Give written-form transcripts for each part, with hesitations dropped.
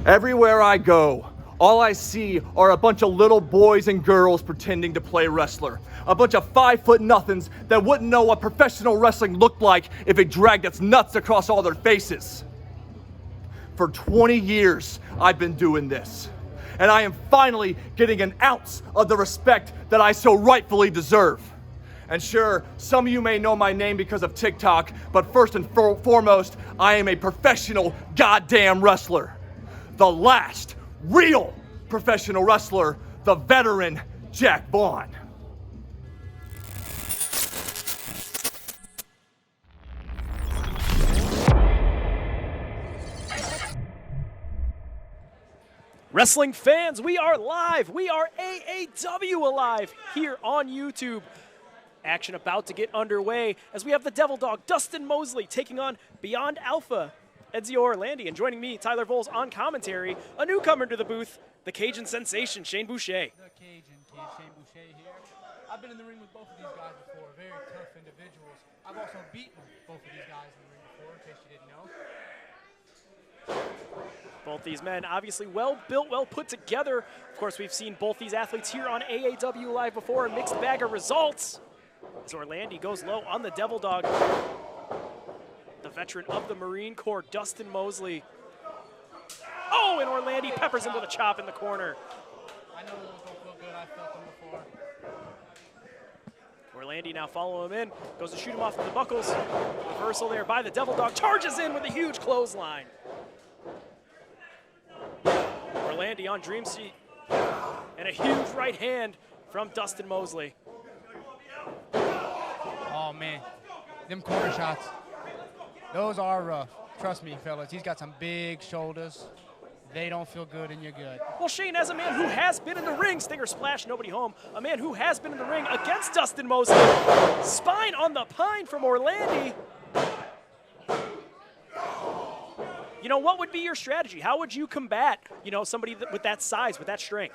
Everywhere I go, all I see are a bunch of little boys and girls pretending to play wrestler. A bunch of 5'0" that wouldn't know what professional wrestling looked like if it dragged its nuts across all their faces. For 20 years, I've been doing this, and I am finally getting an ounce of the respect that I so rightfully deserve. And sure, some of you may know my name because of TikTok, but first and foremost, I am a professional goddamn wrestler. The last real professional wrestler, the veteran Jack Vaughn. Wrestling fans, we are live. We are AAW Alive here on YouTube. Action about to get underway as we have the Devil Dog, Dustin Mosley, taking on Beyond Alpha, Ezio Orlandi, and joining me, Tyler Voles, on commentary, a newcomer to the booth, the Cajun sensation, Shane Boucher. The Cajun kid, Shane Boucher here. I've been in the ring with both of these guys before, very tough individuals. I've also beaten both of these guys in the ring before, in case you didn't know. Both these men obviously well built, well put together. Of course, we've seen both these athletes here on AAW Live before, a mixed bag of results. As Orlandi goes low on the Devil Dog. The veteran of the Marine Corps, Dustin Mosley. Oh, and Orlandi peppers him with a chop in the corner. I know those don't feel good. I've felt them before. Orlandi now follow him in, goes to shoot him off with the buckles. Reversal there by the Devil Dog, charges in with a huge clothesline. Orlandi on Dream Seat, and a huge right hand from Dustin Mosley. Oh, man. Them corner shots, those are rough. Trust me, fellas. He's got some big shoulders. They don't feel good, and you're good. Well, Shane, as a man who has been in the ring, Stinger splash, nobody home, a man who has been in the ring against Dustin Mosley, spine on the pine from Orlandi. You know, what would be your strategy? How would you combat, you know, somebody with that size, with that strength?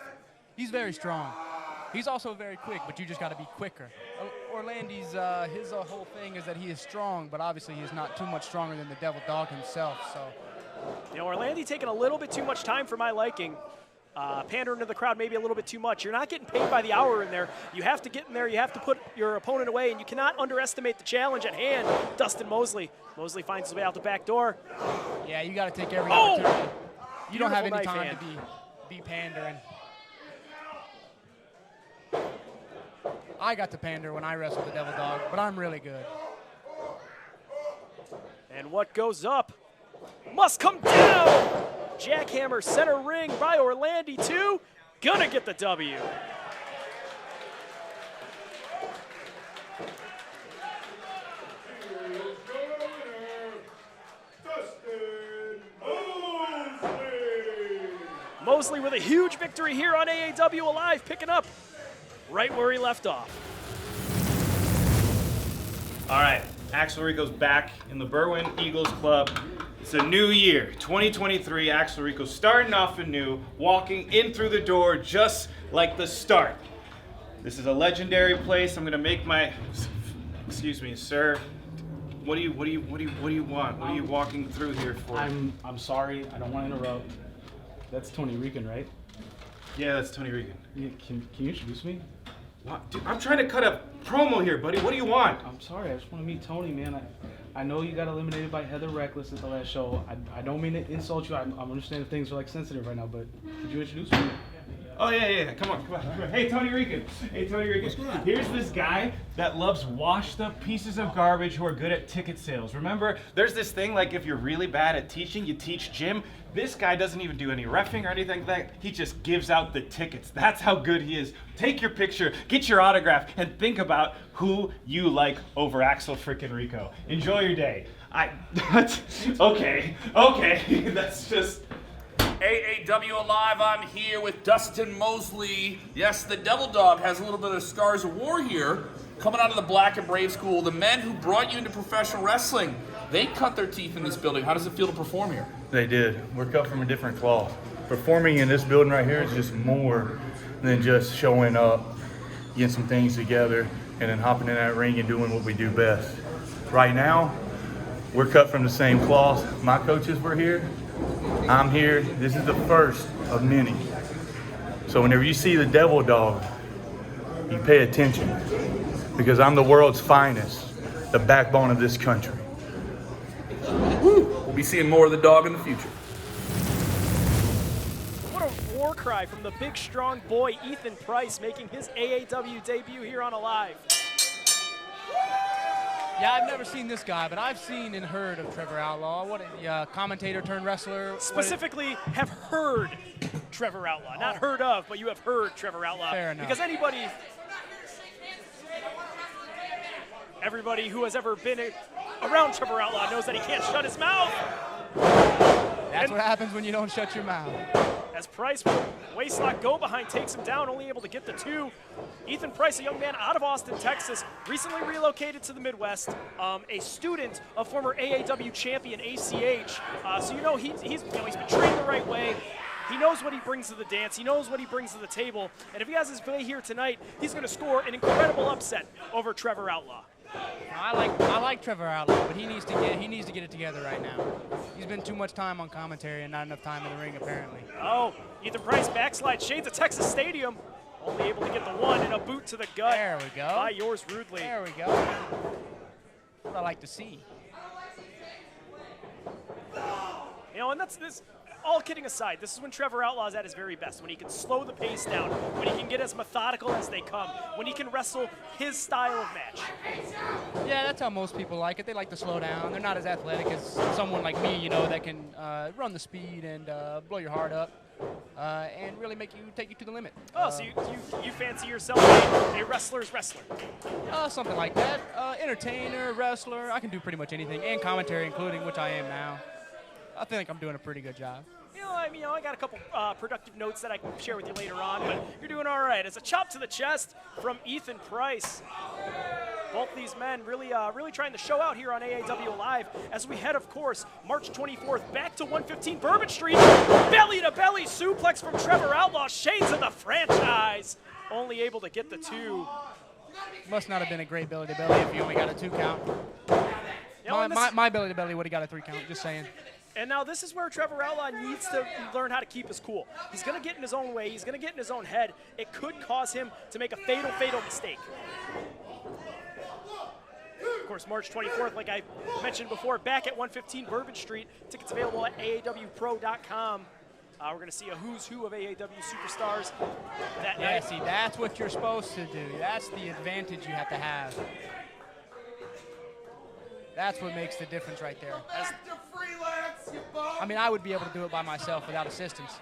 He's very strong. He's also very quick, but you just got to be quicker. Orlandi's, his whole thing is that he is strong, but obviously he's not too much stronger than the Devil Dog himself, so. You know, Orlandi taking a little bit too much time for my liking. Pandering to the crowd maybe a little bit too much. You're not getting paid by the hour in there. You have to get in there. You have to put your opponent away, and you cannot underestimate the challenge at hand, Dustin Mosley. Mosley finds his way out the back door. Yeah, you got to take every opportunity. You don't have any knife time hand. to be pandering. I got to pander when I wrestled the Devil Dog, but I'm really good. And what goes up must come down. Jackhammer center ring by Orlandi 2. Gonna get the W. Mosley with a huge victory here on AAW Alive, picking up right where he left off. All right, Axel Rico's back in the Berwyn Eagles Club. It's a new year, 2023. Axel Rico starting off anew, walking in through the door just like the start. This is a legendary place. I'm gonna make my, excuse me, sir. What do you want? What are you walking through here for? I'm sorry. I don't want to interrupt. That's Tony Rican, right? Yeah, that's Tony Regan. Can you introduce me? What? Dude, I'm trying to cut a promo here, buddy. What do you want? I'm sorry. I just want to meet Tony, man. I know you got eliminated by Heather Reckless at the last show. I don't mean to insult you. I understand if things are like sensitive right now, but could you introduce me? Oh, yeah. Come on. Hey, Tony Regan. What's going on? Here's this guy that loves washed up pieces of garbage who are good at ticket sales. Remember, there's this thing like if you're really bad at teaching, you teach gym. This guy doesn't even do any reffing or anything like that. He just gives out the tickets. That's how good he is. Take your picture, get your autograph, and think about who you like over Axel frickin' Rico. Enjoy your day. Okay. That's just... AAW Alive, I'm here with Dustin Mosley. Yes, the Devil Dog has a little bit of scars of war here. Coming out of the Black and Brave School, the men who brought you into professional wrestling, they cut their teeth in this building. How does it feel to perform here? They did. We're cut from a different cloth. Performing in this building right here is just more than just showing up, getting some things together, and then hopping in that ring and doing what we do best. Right now, we're cut from the same cloth. My coaches were here. I'm here. This is the first of many. So whenever you see the Devil Dog, you pay attention because I'm the world's finest, the backbone of this country. We'll be seeing more of the dog in the future. What a war cry from the big, strong boy, Ethan Price, making his AAW debut here on Alive. Yeah, I've never seen this guy, but I've seen and heard of Trevor Outlaw. What a commentator turned wrestler. Specifically, have heard Trevor Outlaw. Not heard of, but you have heard Trevor Outlaw. Fair enough. Because everybody who has ever been around Trevor Outlaw knows that he can't shut his mouth. That's what happens when you don't shut your mouth. As Price, waistlock go behind, takes him down, only able to get the 2. Ethan Price, a young man out of Austin, Texas, recently relocated to the Midwest, a student of former AAW champion ACH. So he's been trained the right way. He knows what he brings to the dance. He knows what he brings to the table. And if he has his way here tonight, he's going to score an incredible upset over Trevor Outlaw. I like Trevor Outlaw, but he needs to get it together right now. He's been too much time on commentary and not enough time in the ring, apparently. Oh, Ethan Price backslide shades of Texas Stadium. Only able to get the 1 and a boot to the gut. There we go. By yours rudely. There we go. What I like to see. And that's this. All kidding aside, this is when Trevor Outlaw is at his very best, when he can slow the pace down, when he can get as methodical as they come, when he can wrestle his style of match. Yeah, that's how most people like it. They like to slow down. They're not as athletic as someone like me, that can run the speed and blow your heart up and really take you to the limit. Oh, so you fancy yourself a wrestler's wrestler? Something like that. Entertainer, wrestler. I can do pretty much anything, and commentary including, which I am now. I think I'm doing a pretty good job. I got a couple productive notes that I can share with you later on, but you're doing all right. As a chop to the chest from Ethan Price. Both these men really trying to show out here on AAW Alive as we head, of course, March 24th back to 115 Bourbon Street. Belly-to-belly suplex from Trevor Outlaw, shades of the franchise. Only able to get the 2. Must not have been a great belly-to-belly if you only got a 2 count. My belly-to-belly would have got a 3 count, just saying. And now this is where Trevor Outlaw needs to learn how to keep his cool. He's going to get in his own way. He's going to get in his own head. It could cause him to make a fatal mistake. Of course, March 24th, like I mentioned before, back at 115 Bourbon Street. Tickets available at aawpro.com. We're going to see a who's who of AAW superstars that night. Yeah, see, that's what you're supposed to do. That's the advantage you have to have. That's what makes the difference right there. I mean, I would be able to do it by myself without assistance.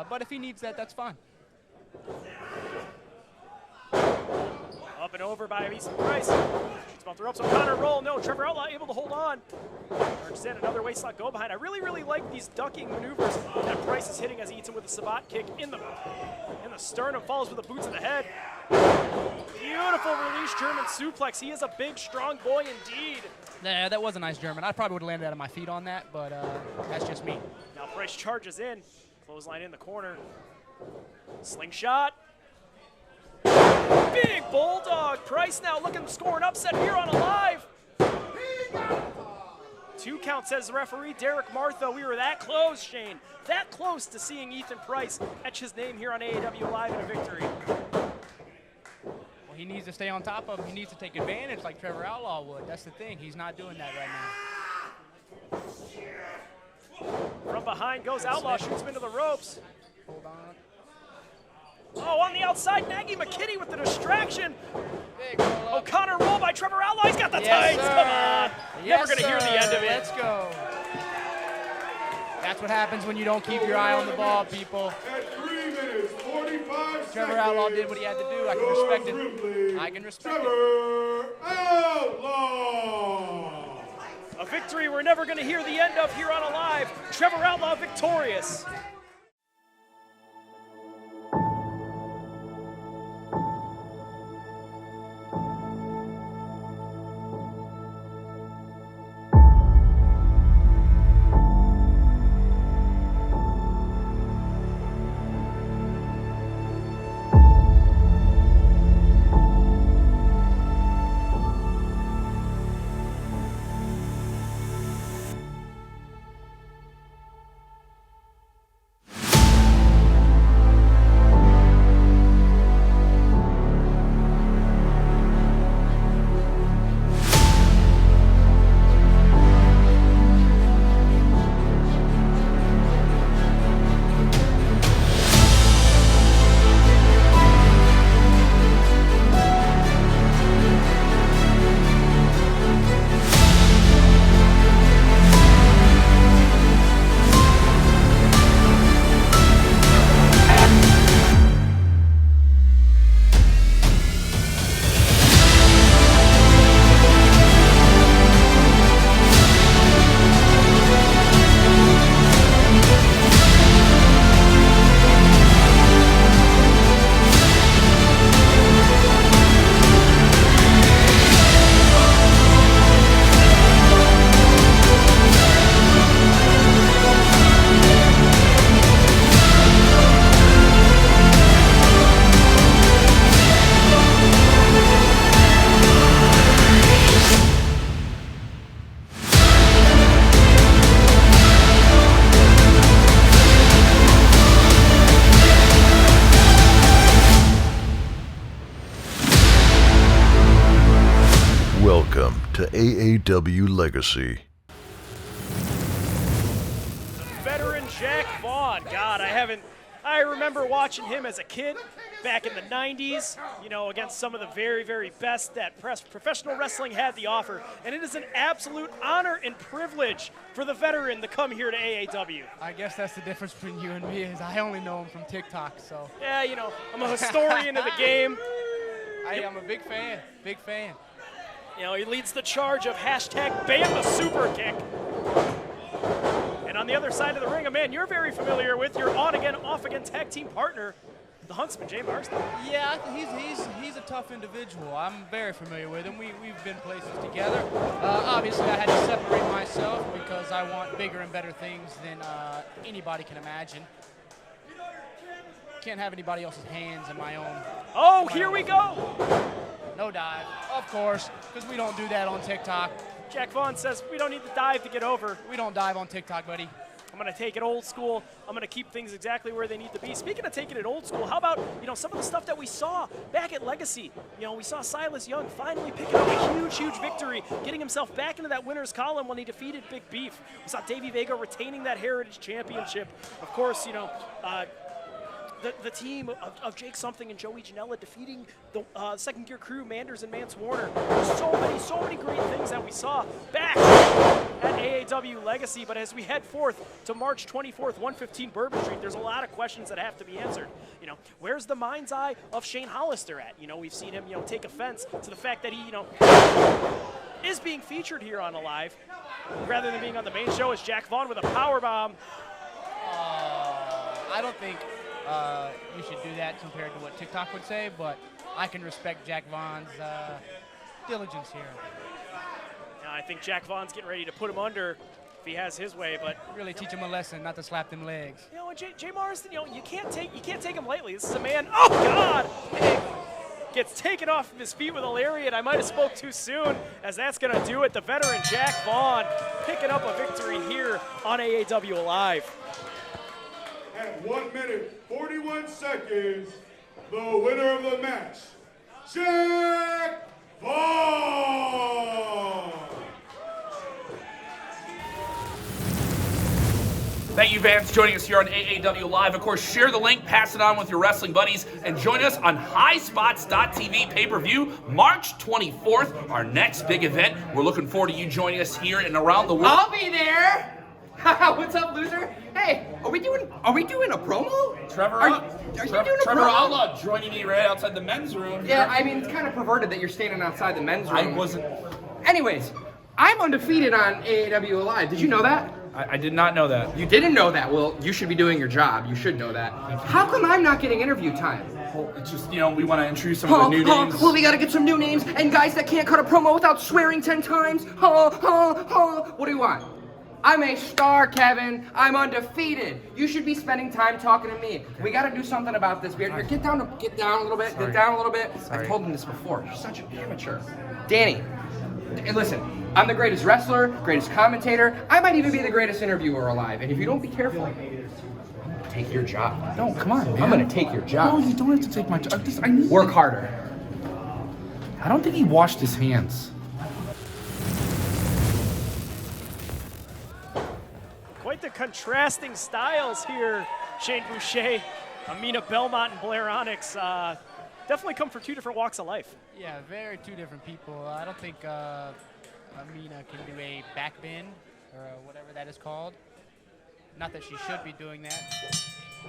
But if he needs that, that's fine. Up and over by Ethan Price. Shoots off the ropes. O'Connor roll. No, Trevor Outlaw able to hold on. Turns in another waistlock go behind. I really like these ducking maneuvers that Price is hitting as he eats him with a Sabat kick in the sternum. Follows with a boot to the head. Beautiful release German suplex. He is a big, strong boy indeed. Yeah, that was a nice German. I probably would have landed out of my feet on that, but that's just me. Now Price charges in. Clothesline in the corner. Slingshot. Big bulldog. Price now looking to score an upset here on Alive. 2 count, says the referee, Derek Martha. We were that close, Shane. That close to seeing Ethan Price etch his name here on AAW Live in a victory. Well, he needs to stay on top of him. He needs to take advantage like Trevor Outlaw would. That's the thing. He's not doing that right now. From behind goes Outlaw, shoots him into the ropes. Hold on. Oh, on the outside, Nagy McKinney with the distraction. Big roll up. O'Connor roll by Trevor Outlaw. He's got the Yes, tights. sir. Come on. Yes, Never going to hear the end of it. Let's go. That's what happens when you don't keep your eye on the ball, people. At 3 minutes, 45 Trevor Outlaw did what he had to do. I can respect it. I can respect it. Trevor Outlaw. A victory we're never going to hear the end of here on Alive. Trevor Outlaw victorious. to AAW Legacy. Veteran Jack Vaughn. God, I remember watching him as a kid back in the 90s, you know, against some of the very, very best that professional wrestling had to offer. And it is an absolute honor and privilege for the veteran to come here to AAW. I guess that's the difference between you and me is I only know him from TikTok, so. Yeah, you know, I'm a historian of the game. I'm a big fan, big fan. You know, he leads the charge of hashtag ban the super kick. And on the other side of the ring, a man you're very familiar with, your on-again, off-again tag team partner, the Huntsman, J. Mariston. Yeah, he's a tough individual. I'm very familiar with him. We've been places together. Obviously, I had to separate myself because I want bigger and better things than anybody can imagine. Can't have anybody else's hands in my own. Oh, here we go. No dive, of course, because we don't do that on TikTok. Jack Vaughn says we don't need to dive to get over. We don't dive on TikTok, buddy. I'm going to take it old school. I'm going to keep things exactly where they need to be. Speaking of taking it old school, how about, you know, some of the stuff that we saw back at Legacy? You know, we saw Silas Young finally picking up a huge, huge victory, getting himself back into that winner's column when he defeated Big Beef. We saw Davey Vega retaining that Heritage Championship. Of course, you know, the team of Jake Something and Joey Janela defeating the Second Gear Crew, Manders and Mance Warner. So many great things that we saw back at AAW Legacy. But as we head forth to March 24th, 115 Bourbon Street, there's a lot of questions that have to be answered. You know, where's the mind's eye of Shane Hollister at? You know, we've seen him, you know, take offense to the fact that he, you know, is being featured here on Alive rather than being on the main show as Jack Vaughn with a powerbomb. I don't think you should do that compared to what TikTok would say, but I can respect Jack Vaughn's diligence here. Now, I think Jack Vaughn's getting ready to put him under if he has his way, but really teach him a lesson, not to slap them legs. You know, Jay Mariston, you know, you can't take him lightly. This is a man. Oh God! Hey, gets taken off of his feet with a lariat. I might have spoke too soon, as that's gonna do it. The veteran Jack Vaughn picking up a victory here on AAW Alive. At 1 minute, 41 seconds, the winner of the match, Jack Vaughn! Thank you, fans, joining us here on AAW Live. Of course, share the link, pass it on with your wrestling buddies, and join us on HighSpots.tv pay-per-view March 24th, our next big event. We're looking forward to you joining us here and around the world. I'll be there. What's up, loser? Hey, are we doing a promo? Trevor, are you doing a Trevor promo? Outlaw joining me right outside the men's room. Yeah, I mean, it's kind of perverted that you're standing outside the men's room. I wasn't. Anyways, I'm undefeated on AAW Alive. Did you know that? I did not know that. You didn't know that. Well, you should be doing your job. You should know that. How come I'm not getting interview time? Well, it's just, you know, we want to introduce some of the new names. Well, we got to get some new names and guys that can't cut a promo without swearing 10 times. What do you want? I'm a star, Kevin. I'm undefeated. You should be spending time talking to me. We got to do something about this beard. Here, get down a little bit. Sorry. Get down a little bit. Sorry. I've told him this before. You're such an amateur. Danny, listen, I'm the greatest wrestler, greatest commentator. I might even be the greatest interviewer alive. And if you don't be careful, I'm gonna take your job. No, come on, man. I'm gonna take your job. No, you don't have to take my job. I need Work harder. I don't think he washed his hands. Quite the contrasting styles here, Shane Boucher, Amina Belmont, and Blair Onyx. Definitely come from two different walks of life. Yeah, very two different people. I don't think Aminah can do a back bend or whatever that is called. Not that she should be doing that.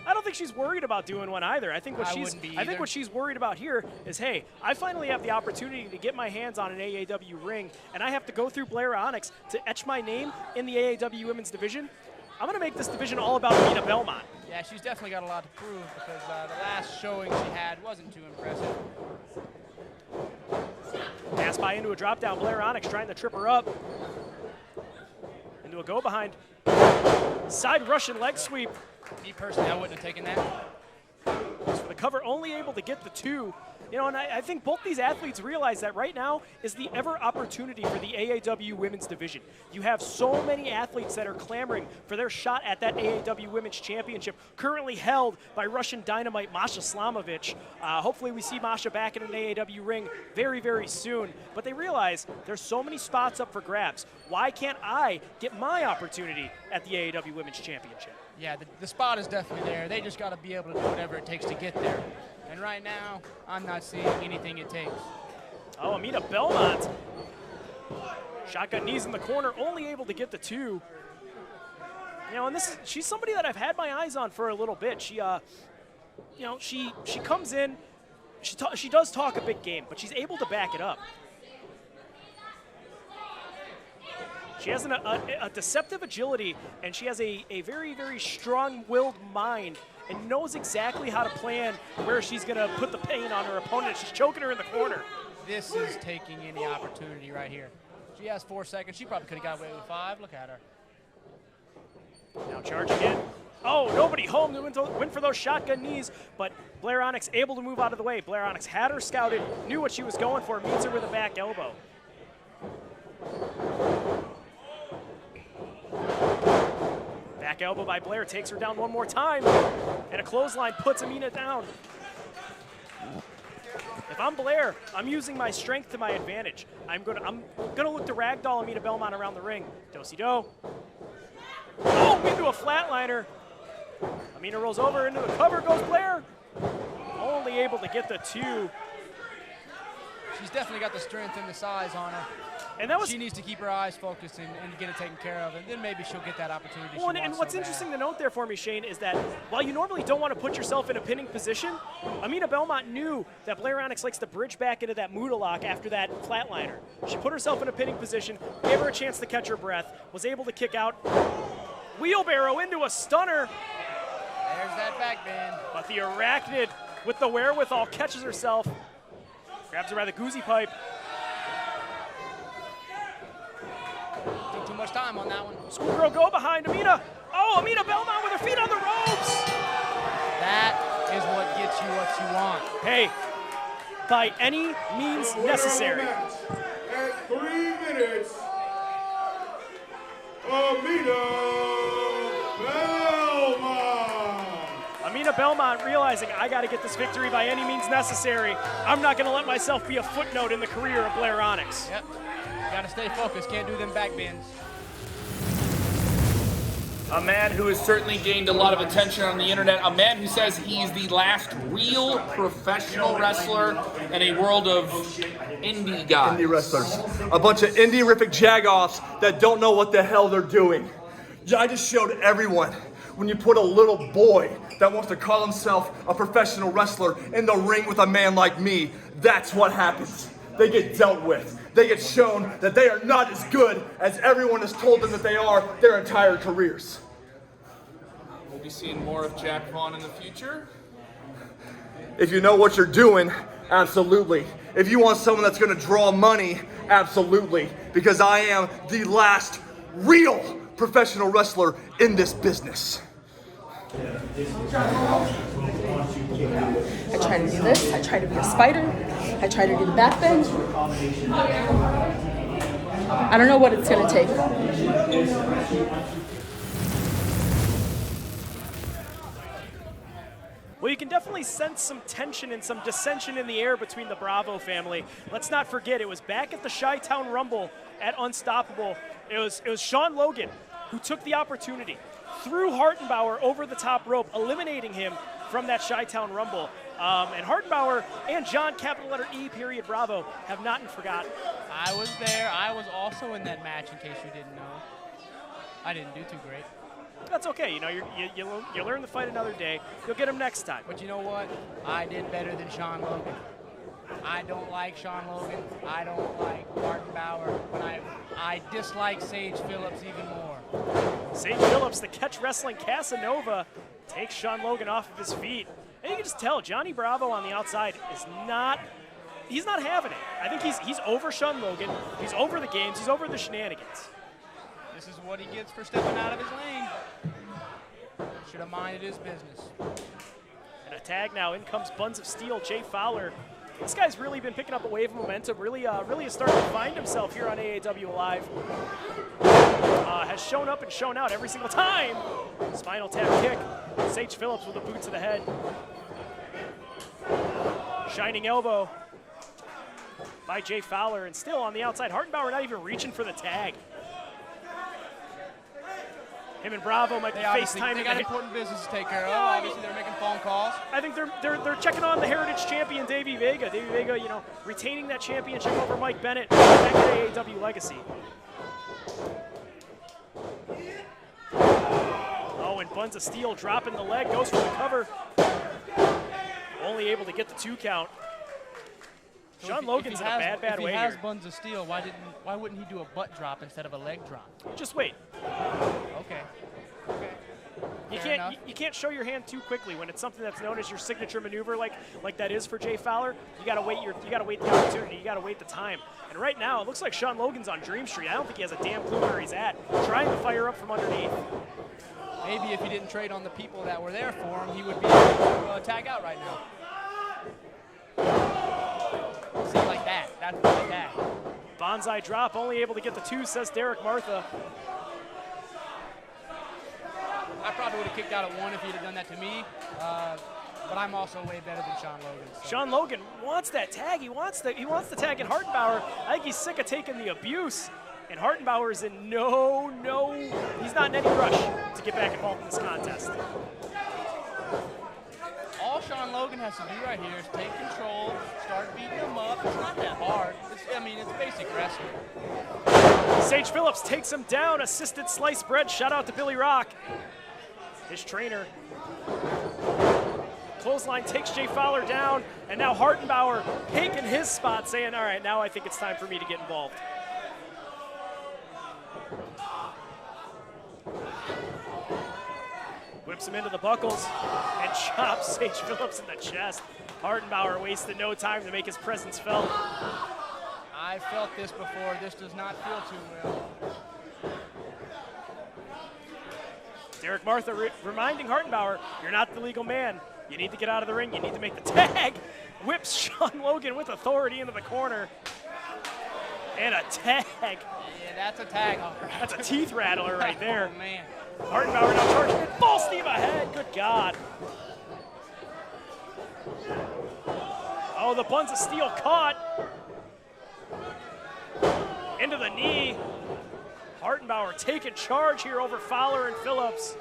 I don't think she's worried about doing one either. I think what she's worried about here is, hey, I finally have the opportunity to get my hands on an AAW ring, and I have to go through Blair Onyx to etch my name in the AAW Women's Division. I'm going to make this division all about Amina Belmont. Yeah, she's definitely got a lot to prove because the last showing she had wasn't too impressive. Pass by into a drop down. Blair Onyx trying to trip her up. Into a go behind. Side Russian leg sweep. Me personally, I wouldn't have taken that. For the cover, only able to get the two You know, and I think both these athletes realize that right now is the ever opportunity for the AAW women's division. You have so many athletes that are clamoring for their shot at that AAW women's championship, currently held by Russian Dynamite Masha Slamovich. Hopefully we see Masha back in an AAW ring very, very soon. But they realize there's so many spots up for grabs. Why can't I get my opportunity at the AAW women's championship? Yeah, the spot is definitely there. They just got to be able to do whatever it takes to get there. And right now, I'm not seeing anything it takes. Oh, Amina Belmont. Shotgun knees in the corner, only able to get the 2. You know, and she's somebody that I've had my eyes on for a little bit. She, you know, she comes in, she does talk a big game, but she's able to back it up. She has a deceptive agility, and she has a very, very strong-willed mind and knows exactly how to plan where she's going to put the pain on her opponent. She's choking her in the corner. This is taking any opportunity right here. She has 4 seconds. She probably could have got away with 5. Look at her. Now charging in. Oh, nobody home to win for those shotgun knees, but Blair Onyx able to move out of the way. Blair Onyx had her scouted, knew what she was going for, meets her with a back elbow. Back elbow by Blair takes her down one more time, and a clothesline puts Aminah down. If I'm Blair, I'm using my strength to my advantage. I'm gonna look to ragdoll Amina Belmont around the ring. Do-si-do. Oh, into a flatliner. Aminah rolls over into the cover, goes Blair. Only able to get the 2. She's definitely got the strength and the size on her. And that was, she needs to keep her eyes focused and get it taken care of, and then maybe she'll get that opportunity. Well, and what's interesting to note there for me, Shane, is that while you normally don't want to put yourself in a pinning position, Amina Belmont knew that Blair Onyx likes to bridge back into that Muda lock after that flatliner. She put herself in a pinning position, gave her a chance to catch her breath, was able to kick out, wheelbarrow into a stunner. There's that back bend. But the Arachnid, with the wherewithal, catches herself, grabs her by the goozy pipe. Took too much time on that one. Schoolgirl go behind Aminah. Oh, Amina Belmont with her feet on the ropes. That is what gets you what you want. Hey, by any means necessary. At 3 minutes, Amina Belmont. Amina Belmont realizing I got to get this victory by any means necessary. I'm not going to let myself be a footnote in the career of Blair Onyx. Yep. Got to stay focused. Can't do them back bends. A man who has certainly gained a lot of attention on the internet. A man who says he's the last real professional wrestler in a world of indie guys. Indie wrestlers. A bunch of indie-rific jagoffs that don't know what the hell they're doing. I just showed everyone when you put a little boy that wants to call himself a professional wrestler in the ring with a man like me, that's what happens. They get dealt with. They get shown that they are not as good as everyone has told them that they are their entire careers. We'll be seeing more of Jack Vaughn in the future. If you know what you're doing, absolutely. If you want someone that's going to draw money, absolutely. Because I am the last real professional wrestler in this business. I try to do this, I try to be a spider, I try to do the back bend. I don't know what it's gonna take. Well, you can definitely sense some tension and some dissension in the air between the Bravo family. Let's not forget, it was back at the Chi-Town Rumble at Unstoppable. It was Sean Logan who took the opportunity, threw Hartenbower over the top rope, eliminating him from that Chi-Town Rumble. And Hartenbower and John, capital letter E, period, Bravo, have not been forgotten. I was there. I was also in that match, in case you didn't know. I didn't do too great. That's okay. You know, you learn the fight another day. You'll get him next time. But you know what? I did better than Sean Logan. I don't like Sean Logan. I don't like Hartenbower. But I dislike Sage Phillips even more. Sage Phillips, the Catch Wrestling Casanova, takes Sean Logan off of his feet. And you can just tell Johnny Bravo on the outside is he's not having it. I think he's over Sean Logan. He's over the games. He's over the shenanigans. This is what he gets for stepping out of his lane. Should have minded his business. And a tag now. In comes Buns of Steel, J.Fowler. This guy's really been picking up a wave of momentum, really is starting to find himself here on AAW Alive. Has shown up and shown out every single time. Spinal tap kick. Sage Phillips with a boot to the head. Shining elbow by J.Fowler, and still on the outside. Hartenbower not even reaching for the tag. Him and Bravo might be FaceTiming. They got important business to take care of. Obviously, they're making phone calls. I think they're checking on the Heritage Champion, Davey Vega. Davey Vega, you know, retaining that championship over Mike Bennett back at AAW Legacy. Oh, and Buns of Steel dropping the leg, goes for the cover. Only able to get the 2 count. So Sean Logan's in a bad way here. If he has here. Buns of Steel, why wouldn't he do a butt drop instead of a leg drop? Just wait. Okay. You can't show your hand too quickly when it's something that's known as your signature maneuver, like that is for J.Fowler. You gotta wait the opportunity. You gotta wait the time. And right now, it looks like Sean Logan's on Dream Street. I don't think he has a damn clue where he's at. Trying to fire up from underneath. Maybe if he didn't trade on the people that were there for him, he would be able to tag out right now. See, like that. That's the tag. Bonsai drop, only able to get the 2, says Derek Martha. I probably would have kicked out at 1 if he'd have done that to me, but I'm also way better than Sean Logan. So. Sean Logan wants that tag. He wants the tag in Hartenbower. I think he's sick of taking the abuse, and Hartenbower is in he's not in any rush to get back involved in this contest. All Sean Logan has to do right here is take control, start beating him up. It's not that hard. It's basic wrestling. Sage Phillips takes him down. Assisted sliced bread. Shout out to Billy Rock, his trainer. Clothesline takes J.Fowler down, and now Hartenbower taking his spot, saying, all right, now I think it's time for me to get involved. Whips him into the buckles and chops Sage Phillips in the chest. Hartenbower wasted no time to make his presence felt. I felt this before. This does not feel too well. Derek Martha reminding Hartenbower, you're not the legal man. You need to get out of the ring. You need to make the tag. Whips Sean Logan with authority into the corner. And a tag. Yeah, that's a tag. That's a teeth rattler right there. Oh, man. Hartenbower now charging it. Full steam ahead. Good God. Oh, the Buns of Steel caught. Into the knee. Hartenbower taking charge here over Fowler and Phillips.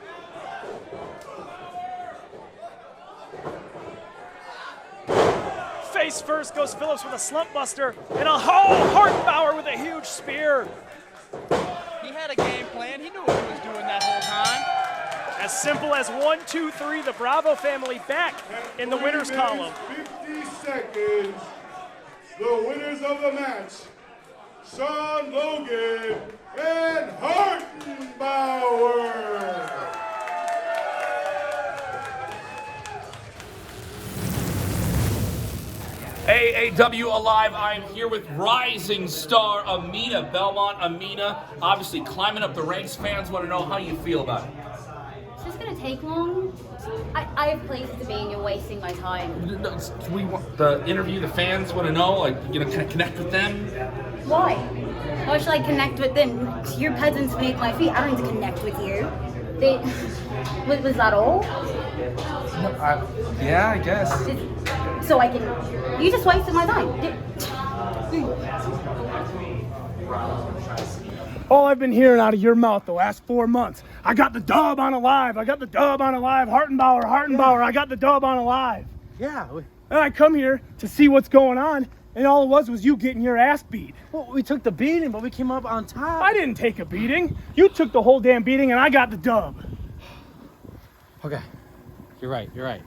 Face first goes Phillips with a slump buster. And Hartenbower with a huge spear. He had a game plan. He knew what he was doing that whole time. As simple as 1, 2, 3, the Bravo family back in the winners column. 50 seconds. The winners of the match, Sean Logan and Hartenbower. AAW Alive, I'm here with rising star Amina Belmont. Amina, obviously climbing up the ranks. Fans want to know how you feel about it. It's just going to take long. I have places to be and you're wasting my time. We want the interview, the fans want to know, like, you know, connect with them. Why? Why should I connect with them? Your peasants beneath my feet. I don't need to connect with you. Was that all? Yeah, I guess. So I can... You just wasted my time. All I've been hearing out of your mouth the last 4 months, I got the dub on Alive, I got the dub on Alive, Hartenbower, I got the dub on Alive. Yeah. And I come here to see what's going on, and all it was you getting your ass beat. Well, we took the beating, but we came up on top. I didn't take a beating. You took the whole damn beating, and I got the dub. Okay. You're right.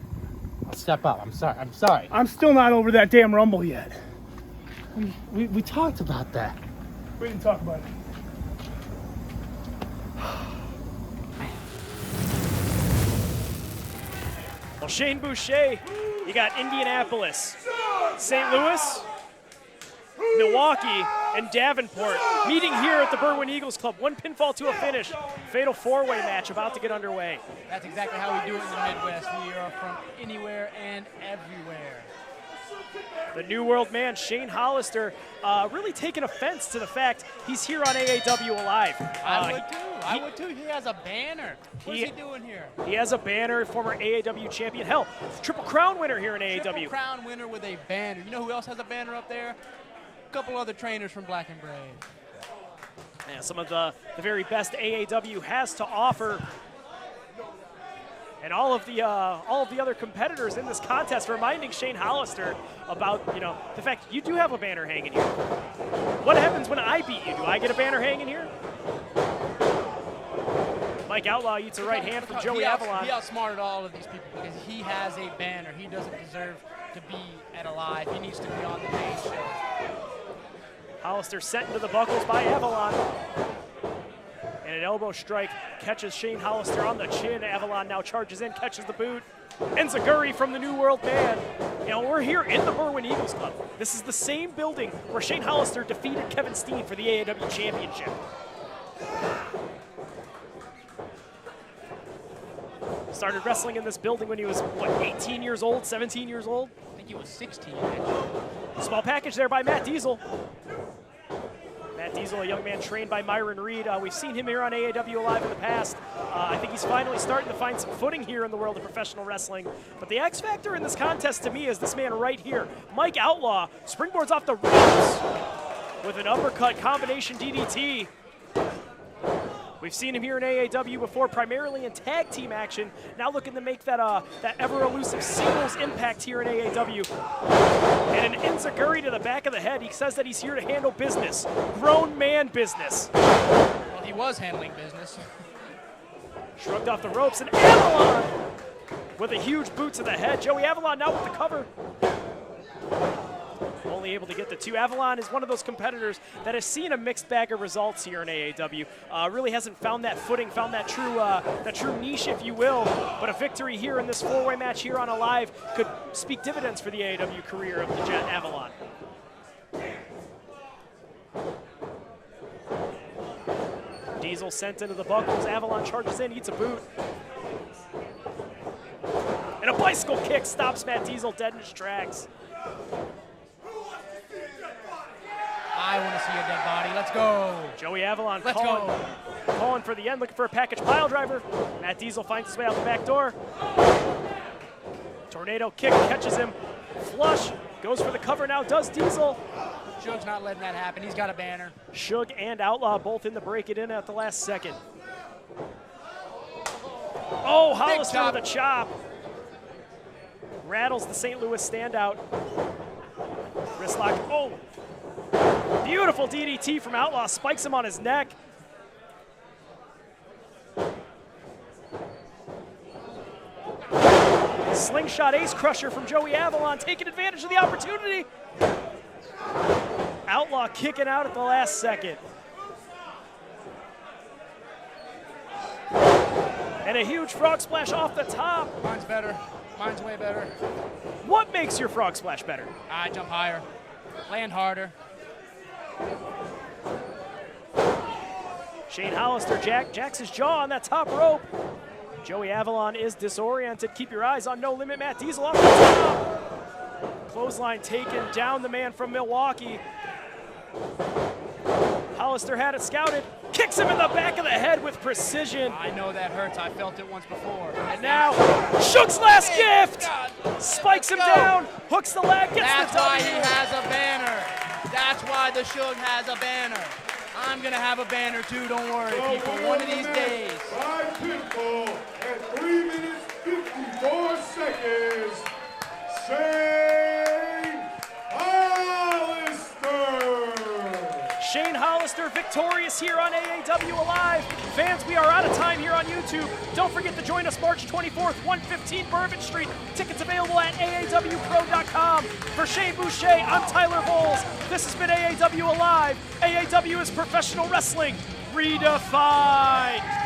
I'll step up. I'm sorry. I'm still not over that damn Rumble yet. We talked about that. We didn't talk about it. Well, Shane Boucher, you got Indianapolis, St. Louis, Milwaukee, and Davenport meeting here at the Berwyn Eagles Club. 1 pinfall to a finish. Fatal 4-way match about to get underway. That's exactly how we do it in the Midwest. We are from anywhere and everywhere. The New World man, Shane Hollister, really taking offense to the fact he's here on AAW Alive. I would too. He has a banner. What is he doing here? He has a banner, former AAW champion. Hell, Triple Crown winner here in AAW. Triple Crown winner with a banner. You know who else has a banner up there? A couple other trainers from Black and Brave. Yeah, some of the very best AAW has to offer. And all of the other competitors in this contest reminding Shane Hollister about, the fact you do have a banner hanging here. What happens when I beat you? Do I get a banner hanging here? Mike Outlaw eats a right hand from Joey Avalon. He outsmarted all of these people because he has a banner. He doesn't deserve to be at Alive. He needs to be on the main show. Hollister sent into the buckles by Avalon. And an elbow strike catches Shane Hollister on the chin. Avalon now charges in, catches the boot. Enziguri from the New World man. We're here in the Berwyn Eagles Club. This is the same building where Shane Hollister defeated Kevin Steen for the AAW Championship. Started wrestling in this building when he was, 18 years old, 17 years old? I think he was 16, actually. Small package there by Matt Diesel. Matt Diesel, a young man trained by Myron Reed. We've seen him here on AAW Alive in the past. I think he's finally starting to find some footing here in the world of professional wrestling. But the X factor in this contest to me is this man right here, Mike Outlaw, springboards off the ropes with an uppercut combination DDT. We've seen him here in AAW before, primarily in tag team action. Now looking to make that ever-elusive singles impact here in AAW. And an enziguri to the back of the head. He says that he's here to handle business. Grown man business. Well, he was handling business. Shrugged off the ropes, and Avalon with a huge boot to the head. Joey Avalon now with the cover. Only able to get the two. Avalon is one of those competitors that has seen a mixed bag of results here in AAW. Really hasn't found that footing, found that true niche, if you will. But a victory here in this four-way match here on Alive could speak dividends for the AAW career of the Jet Avalon. Diesel sent into the buckles. Avalon charges in, eats a boot. And a bicycle kick stops Matt Diesel dead in his tracks. I want to see a dead body. Let's go. Joey Avalon Let's calling for the end, looking for a package pile driver. Matt Diesel finds his way out the back door. Tornado kick catches him. Flush goes for the cover now, does Diesel. Shug's not letting that happen. He's got a banner. Shug and Outlaw both in to break it in at the last second. Oh, Hollister with a chop. Rattles the St. Louis standout. Wrist lock. Oh. Beautiful DDT from Outlaw, spikes him on his neck. Slingshot ace crusher from Joey Avalon, taking advantage of the opportunity. Outlaw kicking out at the last second. And a huge frog splash off the top. Mine's better. Mine's way better. What makes your frog splash better? I jump higher, land harder. Shane Hollister jacks his jaw on that top rope. Joey Avalon is disoriented. Keep your eyes on No Limit Matt Diesel off the top. Clothesline taken down the man from Milwaukee. Hollister had it scouted. Kicks him in the back of the head with precision. I know that hurts. I felt it once before. And now, Shug's last gift! Spikes him down, hooks the leg, gets That's the W. why he has a banner. That's why the Shug has a banner. I'm going to have a banner too, don't worry, people. One of these days. By pinfall at 3 minutes 54 seconds, Shane Hollister. Shane Hollister victorious here on AAW Alive. Fans, we are out of time here on YouTube. Don't forget to join us March 24th, 115 Bourbon Street. Tickets available at aawpro.com. For Shane Boucher, I'm Tyler Bowles. This has been AAW Alive. AAW is professional wrestling redefined.